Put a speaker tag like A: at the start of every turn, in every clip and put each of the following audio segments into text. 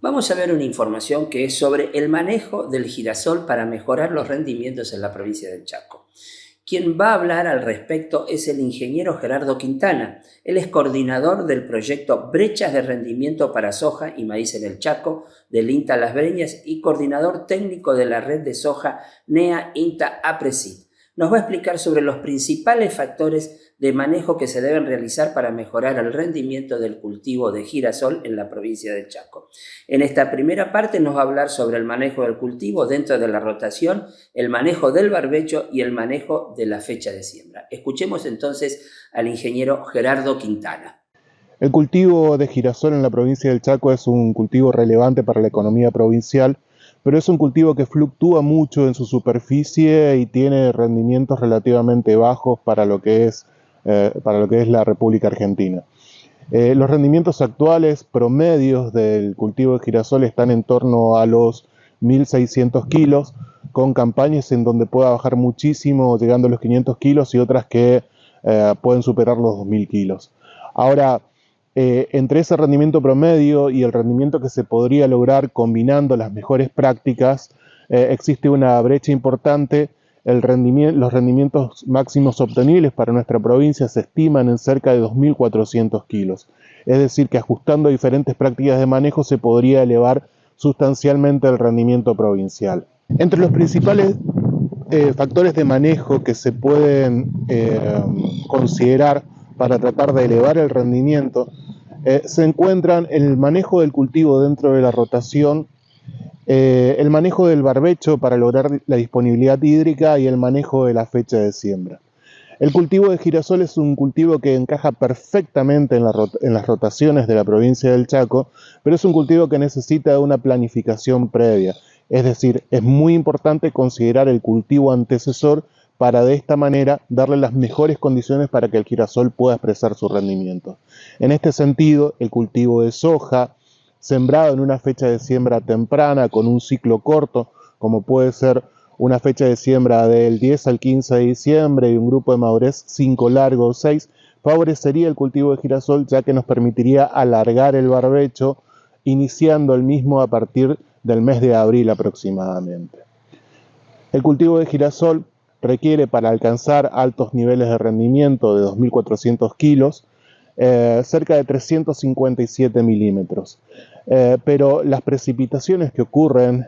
A: Vamos a ver una información que es sobre el manejo del girasol para mejorar los rendimientos en la provincia del Chaco. Quien va a hablar al respecto es el ingeniero Gerardo Quintana. Él es coordinador del proyecto Brechas de Rendimiento para Soja y Maíz en el Chaco del INTA Las Breñas y coordinador técnico de la red de soja NEA INTA APRESID. Nos va a explicar sobre los principales factores de manejo que se deben realizar para mejorar el rendimiento del cultivo de girasol en la provincia del Chaco. En esta primera parte nos va a hablar sobre el manejo del cultivo dentro de la rotación, el manejo del barbecho y el manejo de la fecha de siembra. Escuchemos entonces al ingeniero Gerardo Quintana.
B: El cultivo de girasol en la provincia del Chaco es un cultivo relevante para la economía provincial, pero es un cultivo que fluctúa mucho en su superficie y tiene rendimientos relativamente bajos para lo que es la República Argentina. Los rendimientos actuales promedios del cultivo de girasol están en torno a los 1.600 kilos, con campañas en donde pueda bajar muchísimo, llegando a los 500 kilos y otras que pueden superar los 2.000 kilos. Ahora, entre ese rendimiento promedio y el rendimiento que se podría lograr combinando las mejores prácticas, existe una brecha importante. Los rendimientos máximos obtenibles para nuestra provincia se estiman en cerca de 2.400 kilos. Es decir, que ajustando diferentes prácticas de manejo se podría elevar sustancialmente el rendimiento provincial. Entre los principales factores de manejo que se pueden considerar para tratar de elevar el rendimiento se encuentran el manejo del cultivo dentro de la rotación, el manejo del barbecho para lograr la disponibilidad hídrica y el manejo de la fecha de siembra. El cultivo de girasol es un cultivo que encaja perfectamente en las rotaciones de la provincia del Chaco, pero es un cultivo que necesita una planificación previa. Es decir, es muy importante considerar el cultivo antecesor para de esta manera darle las mejores condiciones para que el girasol pueda expresar su rendimiento. En este sentido, el cultivo de soja, sembrado en una fecha de siembra temprana con un ciclo corto, como puede ser una fecha de siembra del 10 al 15 de diciembre y un grupo de madurez 5 largo o 6, favorecería el cultivo de girasol, ya que nos permitiría alargar el barbecho, iniciando el mismo a partir del mes de abril aproximadamente. El cultivo de girasol requiere, para alcanzar altos niveles de rendimiento de 2.400 kilos, cerca de 357 milímetros. Pero las precipitaciones que ocurren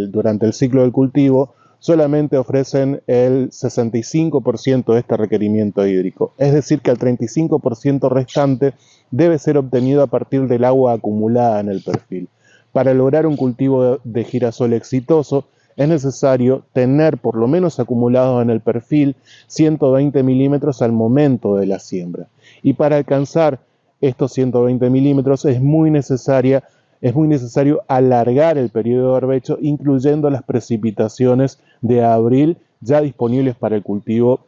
B: durante el ciclo del cultivo solamente ofrecen el 65% de este requerimiento hídrico. Es decir, que el 35% restante debe ser obtenido a partir del agua acumulada en el perfil. Para lograr un cultivo de girasol exitoso, es necesario tener por lo menos acumulados en el perfil 120 milímetros al momento de la siembra. Y para alcanzar estos 120 milímetros es muy necesario alargar el periodo de barbecho, incluyendo las precipitaciones de abril ya disponibles para el cultivo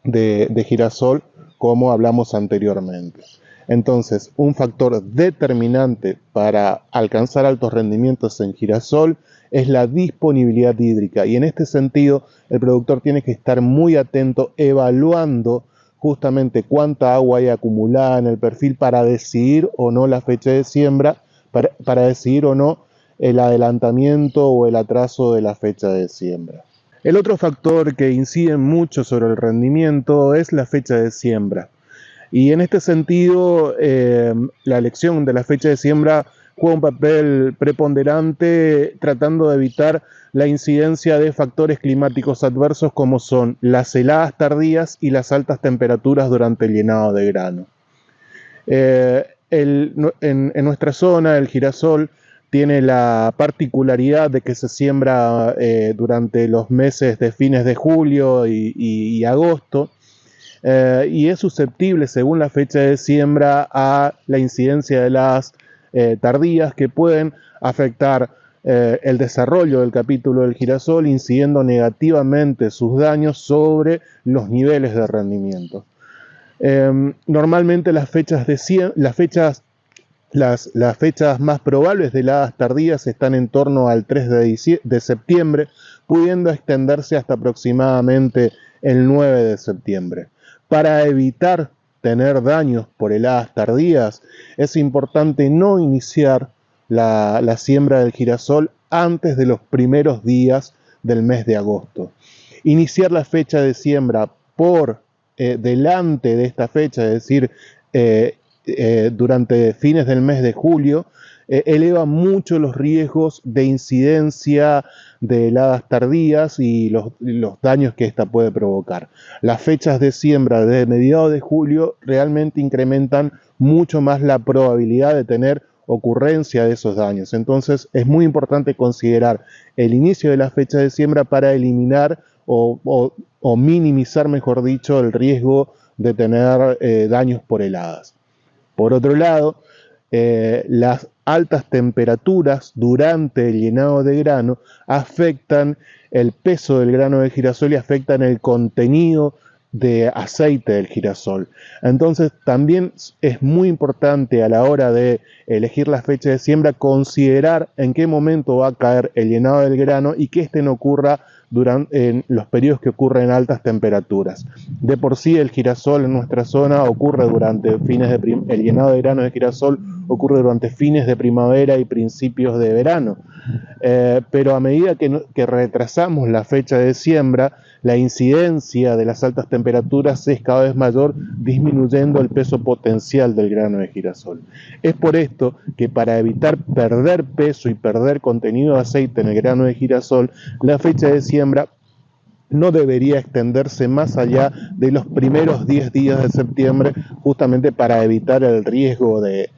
B: de girasol, como hablamos anteriormente. Entonces, un factor determinante para alcanzar altos rendimientos en girasol es la disponibilidad hídrica, y en este sentido el productor tiene que estar muy atento evaluando justamente cuánta agua hay acumulada en el perfil para decidir o no la fecha de siembra, para decidir o no el adelantamiento o el atraso de la fecha de siembra. El otro factor que incide mucho sobre el rendimiento es la fecha de siembra. Y en este sentido, la elección de la fecha de siembra juega un papel preponderante, tratando de evitar la incidencia de factores climáticos adversos como son las heladas tardías y las altas temperaturas durante el llenado de grano. En nuestra zona, el girasol tiene la particularidad de que se siembra durante los meses de fines de julio y agosto, y es susceptible, según la fecha de siembra, a la incidencia de las tardías, que pueden afectar el desarrollo del capítulo del girasol, incidiendo negativamente sus daños sobre los niveles de rendimiento. Normalmente las fechas más probables de heladas tardías están en torno al 3 de septiembre, pudiendo extenderse hasta aproximadamente el 9 de septiembre. Para evitar tener daños por heladas tardías, es importante no iniciar la siembra del girasol antes de los primeros días del mes de agosto. Iniciar la fecha de siembra por delante de esta fecha, es decir, durante fines del mes de julio, eleva mucho los riesgos de incidencia de heladas tardías y los daños que esta puede provocar. Las fechas de siembra de mediados de julio realmente incrementan mucho más la probabilidad de tener ocurrencia de esos daños. Entonces es muy importante considerar el inicio de la fecha de siembra para eliminar o minimizar, mejor dicho, el riesgo de tener daños por heladas. Por otro lado, las altas temperaturas durante el llenado de grano afectan el peso del grano de girasol y afectan el contenido de aceite del girasol. Entonces también es muy importante a la hora de elegir la fecha de siembra considerar en qué momento va a caer el llenado del grano y que este no ocurra en los periodos que ocurren altas temperaturas. De por sí el girasol en nuestra zona ocurre durante el llenado de grano de girasol ocurre durante fines de primavera y principios de verano. Pero a medida que retrasamos la fecha de siembra, la incidencia de las altas temperaturas es cada vez mayor, disminuyendo el peso potencial del grano de girasol. Es por esto que para evitar perder peso y perder contenido de aceite en el grano de girasol, la fecha de siembra no debería extenderse más allá de los primeros 10 días de septiembre, justamente para evitar el riesgo de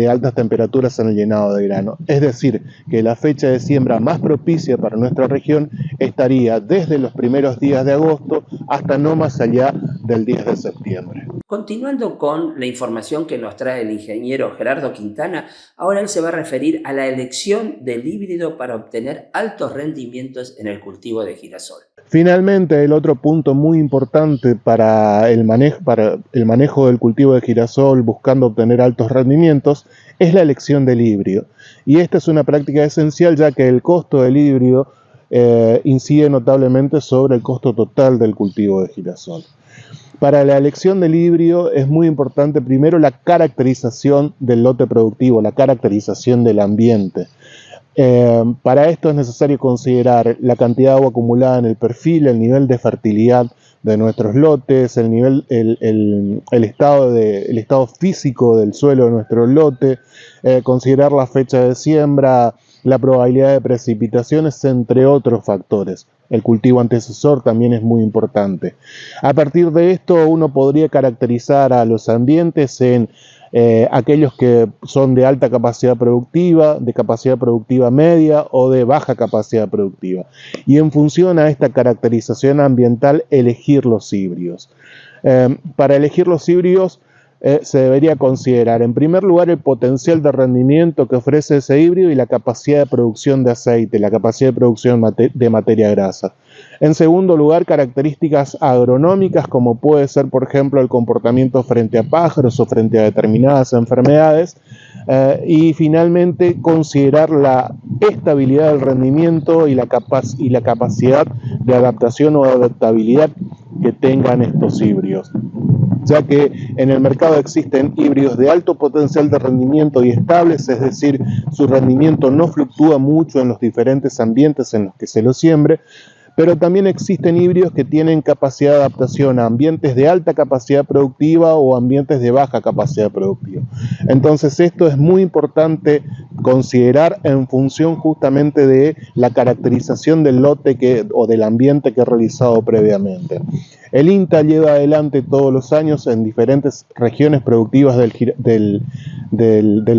B: altas temperaturas en el llenado de grano. Es decir, que la fecha de siembra más propicia para nuestra región estaría desde los primeros días de agosto hasta no más allá del 10 de septiembre.
A: Continuando con la información que nos trae el ingeniero Gerardo Quintana, ahora él se va a referir a la elección del híbrido para obtener altos rendimientos en el cultivo de girasol.
B: Finalmente, el otro punto muy importante para el manejo del cultivo de girasol buscando obtener altos rendimientos es la elección del híbrido. Y esta es una práctica esencial ya que el costo del híbrido incide notablemente sobre el costo total del cultivo de girasol. Para la elección del híbrido es muy importante primero la caracterización del lote productivo, la caracterización del ambiente. Para esto es necesario considerar la cantidad de agua acumulada en el perfil, el nivel de fertilidad de nuestros lotes, el estado físico del suelo de nuestro lote, considerar la fecha de siembra, la probabilidad de precipitaciones, entre otros factores. El cultivo antecesor también es muy importante. A partir de esto uno podría caracterizar a los ambientes en aquellos que son de alta capacidad productiva, de capacidad productiva media o de baja capacidad productiva. Y en función a esta caracterización ambiental, elegir los híbridos. Para elegir los híbridos se debería considerar, en primer lugar, el potencial de rendimiento que ofrece ese híbrido y la capacidad de producción de aceite, la capacidad de producción de materia grasa. En segundo lugar, características agronómicas como puede ser, por ejemplo, el comportamiento frente a pájaros o frente a determinadas enfermedades. Y finalmente, considerar la estabilidad del rendimiento y la capacidad de adaptación o adaptabilidad que tengan estos híbridos, ya que en el mercado existen híbridos de alto potencial de rendimiento y estables, es decir, su rendimiento no fluctúa mucho en los diferentes ambientes en los que se lo siembre, pero también existen híbridos que tienen capacidad de adaptación a ambientes de alta capacidad productiva o ambientes de baja capacidad productiva. Entonces esto es muy importante considerar en función justamente de la caracterización del lote o del ambiente que he realizado previamente. El INTA lleva adelante todos los años en diferentes regiones productivas del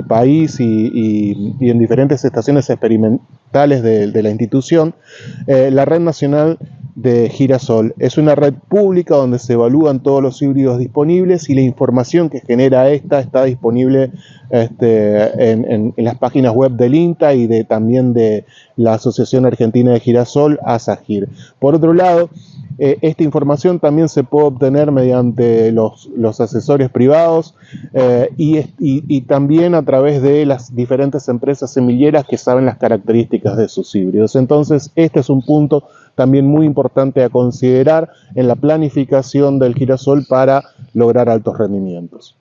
B: país y en diferentes estaciones experimentales de la institución, la Red Nacional de Girasol. Es una red pública donde se evalúan todos los híbridos disponibles y la información que genera esta está disponible en las páginas web del INTA y también de la Asociación Argentina de Girasol, ASAGIR. Por otro lado, esta información también se puede obtener mediante los asesores privados y también a través de las diferentes empresas semilleras que saben las características de sus híbridos. Entonces, este es un punto también muy importante a considerar en la planificación del girasol para lograr altos rendimientos.